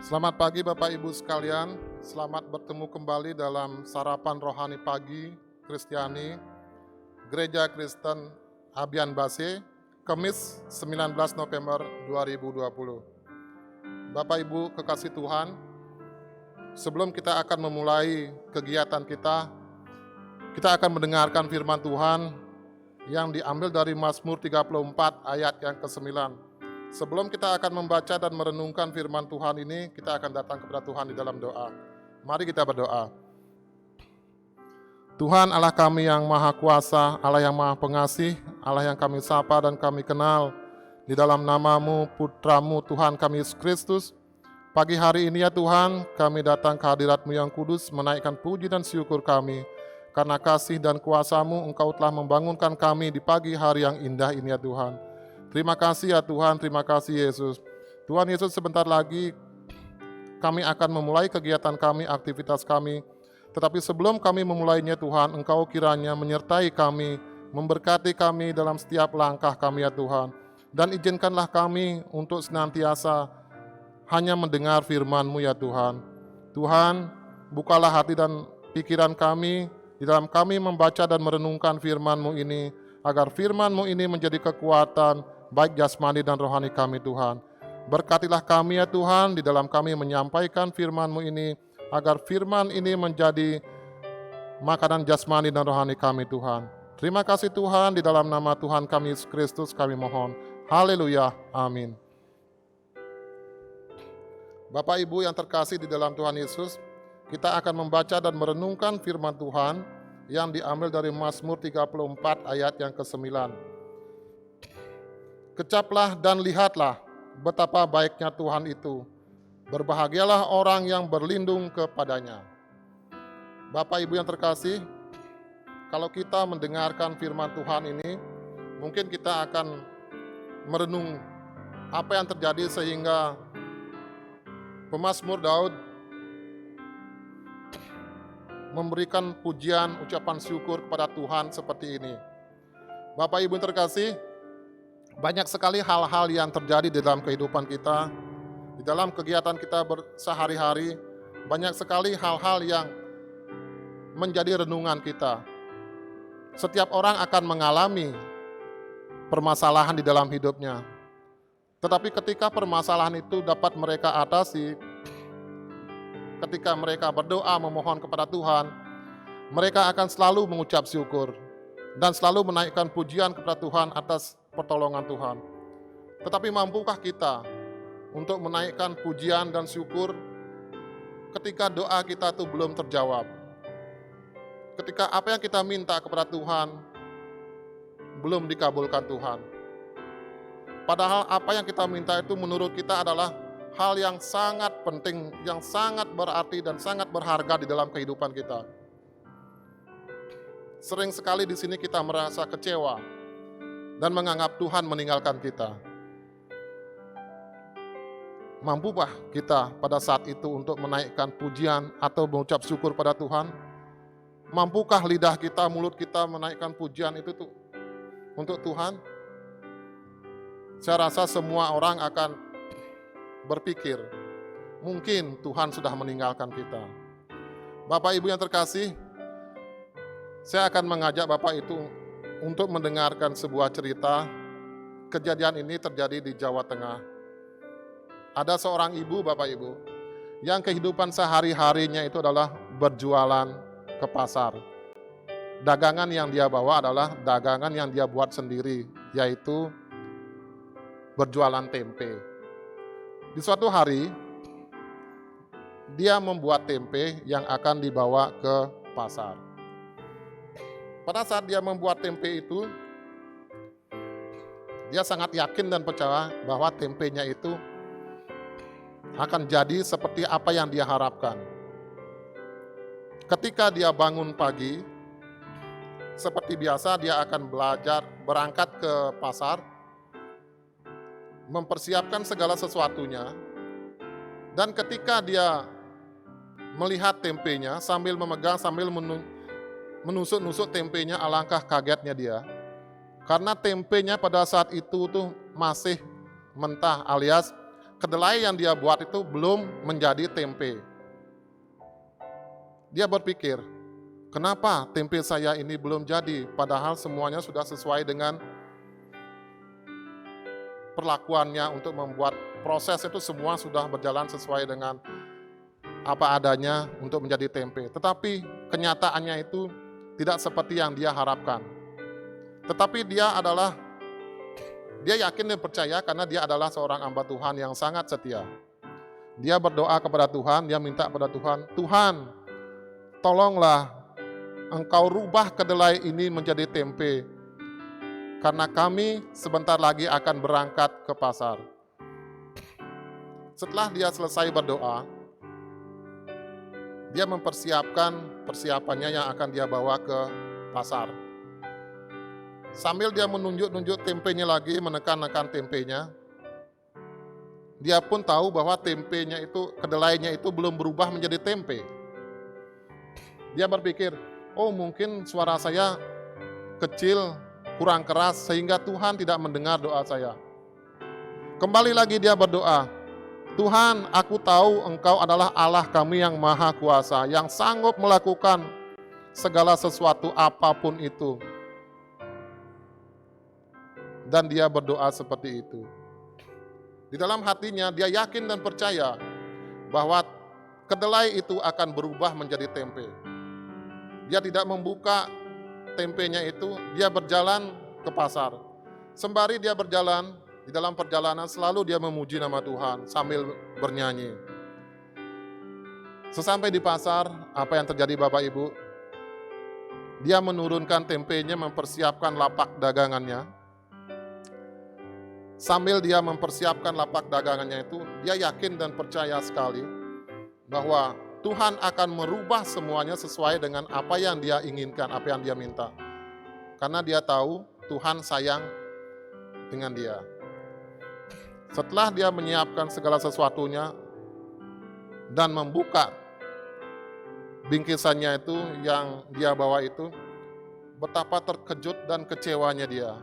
Selamat pagi Bapak Ibu sekalian, selamat bertemu kembali dalam sarapan rohani pagi Kristiani, Gereja Kristen Abian Base, Kamis 19 November 2020. Bapak Ibu kekasih Tuhan, sebelum kita akan memulai kegiatan kita akan mendengarkan firman Tuhan yang diambil dari Mazmur 34 ayat yang ke-9. Sebelum kita akan membaca dan merenungkan firman Tuhan ini, kita akan datang kepada Tuhan di dalam doa. Mari kita berdoa. Tuhan Allah kami yang maha kuasa, Allah yang maha pengasih, Allah yang kami sapa dan kami kenal. Di dalam nama-Mu, Putra-Mu, Tuhan kami Yesus Kristus. Pagi hari ini ya Tuhan, kami datang ke hadirat-Mu yang kudus, menaikkan puji dan syukur kami. Karena kasih dan kuasa-Mu, Engkau telah membangunkan kami di pagi hari yang indah ini ya Tuhan. Terima kasih ya Tuhan, terima kasih Yesus. Tuhan Yesus, sebentar lagi kami akan memulai kegiatan kami, aktivitas kami. Tetapi sebelum kami memulainya Tuhan, Engkau kiranya menyertai kami, memberkati kami dalam setiap langkah kami ya Tuhan. Dan izinkanlah kami untuk senantiasa hanya mendengar firman-Mu ya Tuhan. Tuhan, bukalah hati dan pikiran kami di dalam kami membaca dan merenungkan firman-Mu ini, agar firman-Mu ini menjadi kekuatan baik jasmani dan rohani kami Tuhan. Berkatilah kami ya Tuhan di dalam kami menyampaikan firman-Mu ini, agar firman ini menjadi makanan jasmani dan rohani kami Tuhan. Terima kasih Tuhan, di dalam nama Tuhan kami Yesus Kristus kami mohon. Haleluya, amin. Bapak Ibu yang terkasih di dalam Tuhan Yesus, kita akan membaca dan merenungkan firman Tuhan yang diambil dari Mazmur 34 ayat yang ke-9. Kecaplah dan lihatlah betapa baiknya Tuhan itu. Berbahagialah orang yang berlindung kepadanya. Bapak Ibu yang terkasih, kalau kita mendengarkan firman Tuhan ini, mungkin kita akan merenung apa yang terjadi sehingga pemazmur Daud memberikan pujian, ucapan syukur kepada Tuhan seperti ini. Bapak Ibu yang terkasih, banyak sekali hal-hal yang terjadi di dalam kehidupan kita, di dalam kegiatan kita sehari-hari, banyak sekali hal-hal yang menjadi renungan kita. Setiap orang akan mengalami permasalahan di dalam hidupnya. Tetapi ketika permasalahan itu dapat mereka atasi, ketika mereka berdoa memohon kepada Tuhan, mereka akan selalu mengucap syukur dan selalu menaikkan pujian kepada Tuhan atas pertolongan Tuhan. Tetapi mampukah kita untuk menaikkan pujian dan syukur ketika doa kita itu belum terjawab? Ketika apa yang kita minta kepada Tuhan belum dikabulkan Tuhan. Padahal apa yang kita minta itu menurut kita adalah hal yang sangat penting, yang sangat berarti dan sangat berharga di dalam kehidupan kita. Sering sekali di sini kita merasa kecewa dan menganggap Tuhan meninggalkan kita. Mampukah kita pada saat itu untuk menaikkan pujian atau mengucap syukur pada Tuhan? Mampukah lidah kita, mulut kita menaikkan pujian itu untuk Tuhan? Saya rasa semua orang akan berpikir, mungkin Tuhan sudah meninggalkan kita. Bapak Ibu yang terkasih, saya akan mengajak Bapak itu untuk mendengarkan sebuah cerita. Kejadian ini terjadi di Jawa Tengah. Ada seorang ibu, Bapak Ibu, yang kehidupan sehari-harinya itu adalah berjualan ke pasar. Dagangan yang dia bawa adalah dagangan yang dia buat sendiri, yaitu berjualan tempe. Di suatu hari, dia membuat tempe yang akan dibawa ke pasar. Pada saat dia membuat tempe itu, dia sangat yakin dan percaya bahwa tempenya itu akan jadi seperti apa yang dia harapkan. Ketika dia bangun pagi, seperti biasa dia akan berangkat ke pasar, mempersiapkan segala sesuatunya, dan ketika dia melihat tempenya sambil memegang, sambil menusuk-nusuk tempenya, alangkah kagetnya dia. Karena tempenya pada saat itu tuh masih mentah, alias kedelai yang dia buat itu belum menjadi tempe. Dia berpikir, kenapa tempe saya ini belum jadi, padahal semuanya sudah sesuai dengan perlakuannya untuk membuat proses itu, semua sudah berjalan sesuai dengan apa adanya untuk menjadi tempe. Tetapi kenyataannya itu tidak seperti yang dia harapkan. Tetapi dia yakin dan percaya karena dia adalah seorang hamba Tuhan yang sangat setia. Dia berdoa kepada Tuhan, dia minta kepada Tuhan, Tuhan, tolonglah Engkau rubah kedelai ini menjadi tempe, karena kami sebentar lagi akan berangkat ke pasar. Setelah dia selesai berdoa, dia mempersiapkan persiapannya yang akan dia bawa ke pasar. Sambil dia menunjuk-nunjuk tempenya lagi, menekan-nekan tempenya, dia pun tahu bahwa tempenya itu, kedelainya itu belum berubah menjadi tempe. Dia berpikir, oh mungkin suara saya kecil, kurang keras, sehingga Tuhan tidak mendengar doa saya. Kembali lagi dia berdoa, Tuhan, aku tahu Engkau adalah Allah kami yang maha kuasa, yang sanggup melakukan segala sesuatu apapun itu. Dan dia berdoa seperti itu. Di dalam hatinya dia yakin dan percaya bahwa kedelai itu akan berubah menjadi tempe. Dia tidak membuka tempenya itu, dia berjalan ke pasar. Sembari dia berjalan, di dalam perjalanan selalu dia memuji nama Tuhan sambil bernyanyi. Sesampai di pasar, apa yang terjadi Bapak Ibu? Dia menurunkan tempenya, mempersiapkan lapak dagangannya. Sambil dia mempersiapkan lapak dagangannya itu, dia yakin dan percaya sekali bahwa Tuhan akan merubah semuanya sesuai dengan apa yang dia inginkan, apa yang dia minta. Karena dia tahu Tuhan sayang dengan dia. Setelah dia menyiapkan segala sesuatunya dan membuka bingkisannya itu yang dia bawa itu, betapa terkejut dan kecewanya dia.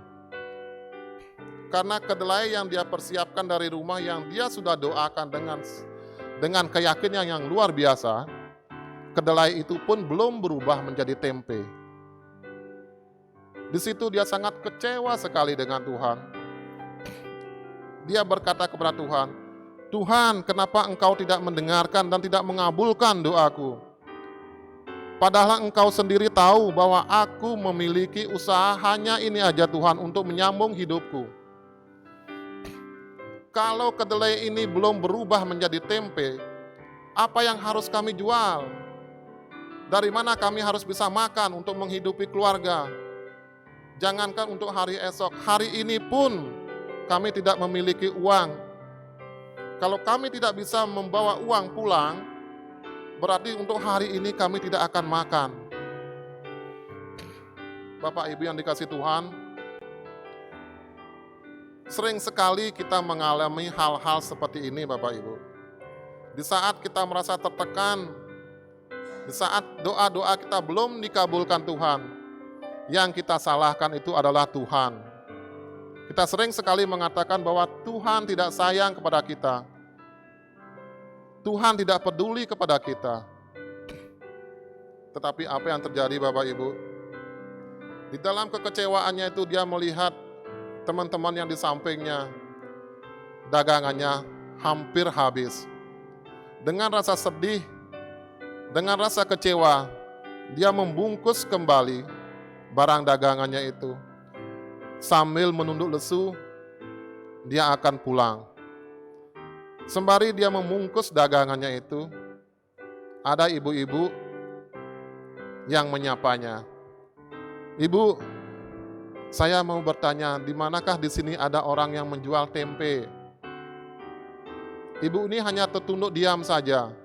Karena kedelai yang dia persiapkan dari rumah yang dia sudah doakan dengan keyakinan yang luar biasa, kedelai itu pun belum berubah menjadi tempe. Di situ dia sangat kecewa sekali dengan Tuhan. Dia berkata kepada Tuhan, Tuhan, kenapa Engkau tidak mendengarkan dan tidak mengabulkan doaku? Padahal Engkau sendiri tahu bahwa aku memiliki usaha hanya ini aja Tuhan untuk menyambung hidupku. Kalau kedelai ini belum berubah menjadi tempe, apa yang harus kami jual? Dari mana kami harus bisa makan untuk menghidupi keluarga? Jangankan untuk hari esok, hari ini pun kami tidak memiliki uang. Kalau kami tidak bisa membawa uang pulang, berarti untuk hari ini kami tidak akan makan. Bapak Ibu yang dikasihi Tuhan, sering sekali kita mengalami hal-hal seperti ini Bapak Ibu. Di saat kita merasa tertekan, di saat doa-doa kita belum dikabulkan Tuhan, yang kita salahkan itu adalah Tuhan. Kita sering sekali mengatakan bahwa Tuhan tidak sayang kepada kita. Tuhan tidak peduli kepada kita. Tetapi apa yang terjadi Bapak Ibu? Di dalam kekecewaannya itu dia melihat teman-teman yang di sampingnya, dagangannya hampir habis. Dengan rasa sedih, dengan rasa kecewa, dia membungkus kembali barang dagangannya itu. Sambil menunduk lesu, dia akan pulang. Sembari dia membungkus dagangannya itu, ada ibu-ibu yang menyapanya. Ibu, saya mau bertanya, di manakah di sini ada orang yang menjual tempe? Ibu ini hanya tertunduk diam saja,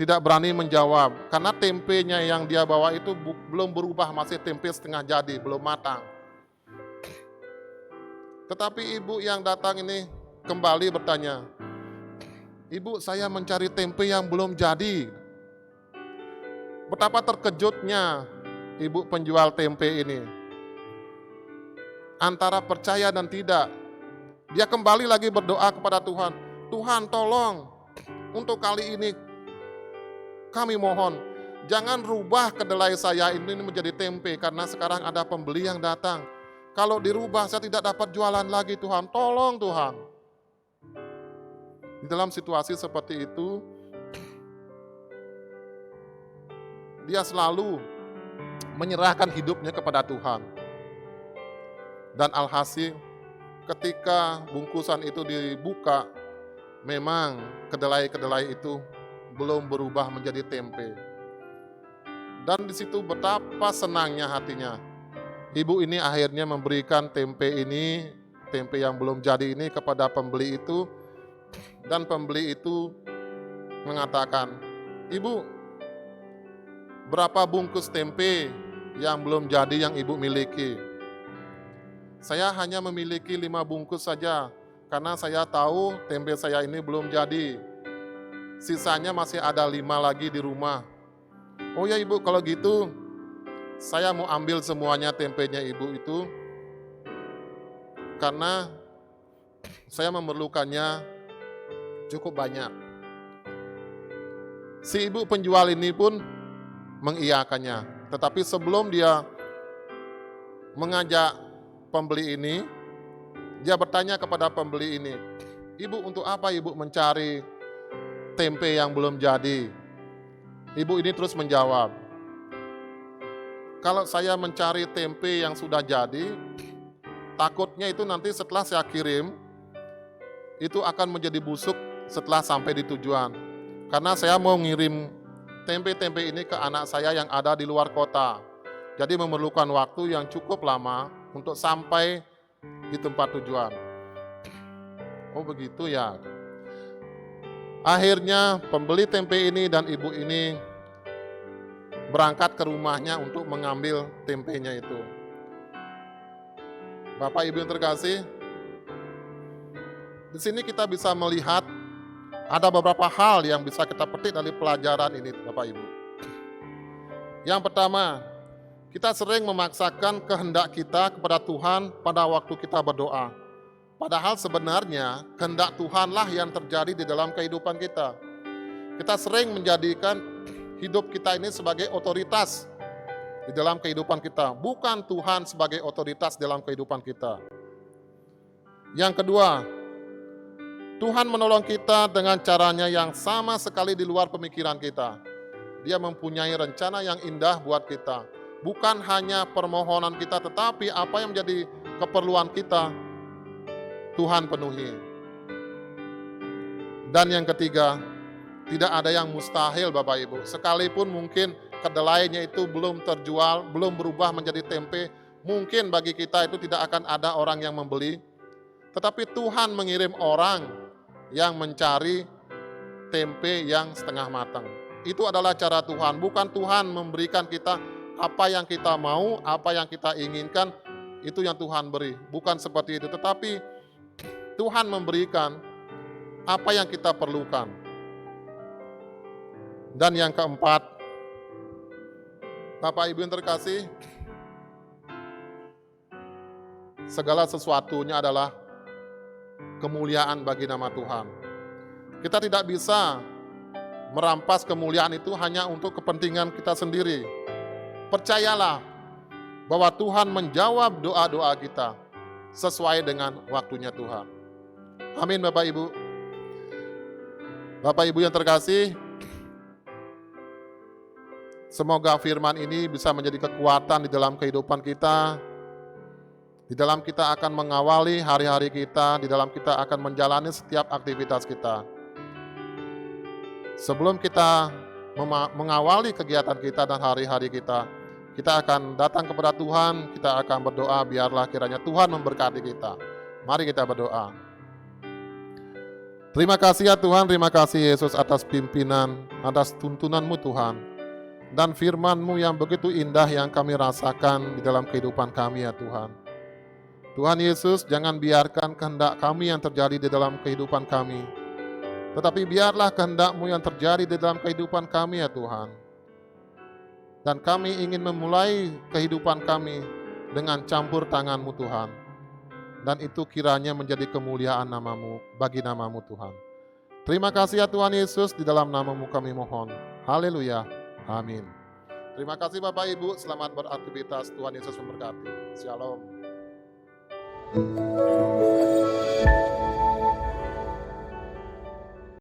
tidak berani menjawab, karena tempenya yang dia bawa itu belum berubah, masih tempe setengah jadi, belum matang. Tetapi ibu yang datang ini kembali bertanya, Ibu, saya mencari tempe yang belum jadi. Betapa terkejutnya ibu penjual tempe ini. antara percaya dan tidak. Dia kembali lagi berdoa kepada Tuhan. Tuhan tolong, untuk kali ini kami mohon, jangan rubah kedelai saya ini menjadi tempe, karena sekarang ada pembeli yang datang. Kalau dirubah saya tidak dapat jualan lagi Tuhan, tolong Tuhan. Di dalam situasi seperti itu, dia selalu menyerahkan hidupnya kepada Tuhan. Dan alhasil ketika bungkusan itu dibuka, memang kedelai-kedelai itu belum berubah menjadi tempe. Dan di situ betapa senangnya hatinya. Ibu ini akhirnya memberikan tempe ini, tempe yang belum jadi ini kepada pembeli itu. Dan pembeli itu mengatakan, "Ibu, berapa bungkus tempe yang belum jadi yang ibu miliki?" "Saya hanya memiliki 5 bungkus saja, karena saya tahu tempe saya ini belum jadi. Sisanya masih ada 5 lagi di rumah." "Oh ya ibu, kalau gitu saya mau ambil semuanya tempenya ibu itu, karena saya memerlukannya cukup banyak." Si ibu penjual ini pun mengiyakannya. Tetapi sebelum dia mengajak pembeli ini, dia bertanya kepada pembeli ini, "Ibu, untuk apa ibu mencari tempe yang belum jadi?" Ibu ini terus menjawab, "Kalau saya mencari tempe yang sudah jadi, takutnya itu nanti setelah saya kirim, itu akan menjadi busuk setelah sampai di tujuan. Karena saya mau ngirim tempe-tempe ini ke anak saya yang ada di luar kota. Jadi memerlukan waktu yang cukup lama untuk sampai di tempat tujuan." "Oh begitu ya." Akhirnya pembeli tempe ini dan ibu ini berangkat ke rumahnya untuk mengambil tempenya itu. Bapak Ibu yang terkasih, di sini kita bisa melihat ada beberapa hal yang bisa kita petik dari pelajaran ini, Bapak Ibu. Yang pertama, kita sering memaksakan kehendak kita kepada Tuhan pada waktu kita berdoa. Padahal sebenarnya kehendak Tuhanlah yang terjadi di dalam kehidupan kita. Kita sering menjadikan hidup kita ini sebagai otoritas di dalam kehidupan kita, bukan Tuhan sebagai otoritas dalam kehidupan kita. Yang kedua, Tuhan menolong kita dengan caranya yang sama sekali di luar pemikiran kita. Dia mempunyai rencana yang indah buat kita. Bukan hanya permohonan kita, tetapi apa yang menjadi keperluan kita, Tuhan penuhi. Dan yang ketiga, tidak ada yang mustahil Bapak Ibu. Sekalipun mungkin kedelainya itu belum terjual, belum berubah menjadi tempe, mungkin bagi kita itu tidak akan ada orang yang membeli. Tetapi Tuhan mengirim orang yang mencari tempe yang setengah matang. Itu adalah cara Tuhan, bukan Tuhan memberikan kita apa yang kita mau, apa yang kita inginkan, itu yang Tuhan beri. Bukan seperti itu, tetapi Tuhan memberikan apa yang kita perlukan. Dan yang keempat, Bapak Ibu yang terkasih, segala sesuatunya adalah kemuliaan bagi nama Tuhan. Kita tidak bisa merampas kemuliaan itu hanya untuk kepentingan kita sendiri. Percayalah bahwa Tuhan menjawab doa-doa kita sesuai dengan waktunya Tuhan. Amin Bapak Ibu. Bapak Ibu yang terkasih, semoga firman ini bisa menjadi kekuatan di dalam kehidupan kita. Di dalam kita akan mengawali hari-hari kita, di dalam kita akan menjalani setiap aktivitas kita. Sebelum kita mengawali kegiatan kita dan hari-hari kita akan datang kepada Tuhan, kita akan berdoa, biarlah kiranya Tuhan memberkati kita. Mari kita berdoa. Terima kasih ya Tuhan, terima kasih Yesus atas pimpinan, atas tuntunan-Mu Tuhan. Dan firman-Mu yang begitu indah yang kami rasakan di dalam kehidupan kami ya Tuhan. Tuhan Yesus, jangan biarkan kehendak kami yang terjadi di dalam kehidupan kami. Tetapi biarlah kehendak-Mu yang terjadi di dalam kehidupan kami ya Tuhan. Dan kami ingin memulai kehidupan kami dengan campur tangan-Mu Tuhan. dan itu kiranya menjadi kemuliaan namamu, bagi namamu Tuhan. Terima kasih ya Tuhan Yesus, di dalam namamu kami mohon. Haleluya. Amin. Terima kasih Bapak Ibu, selamat beraktivitas. Tuhan Yesus memberkati. Shalom.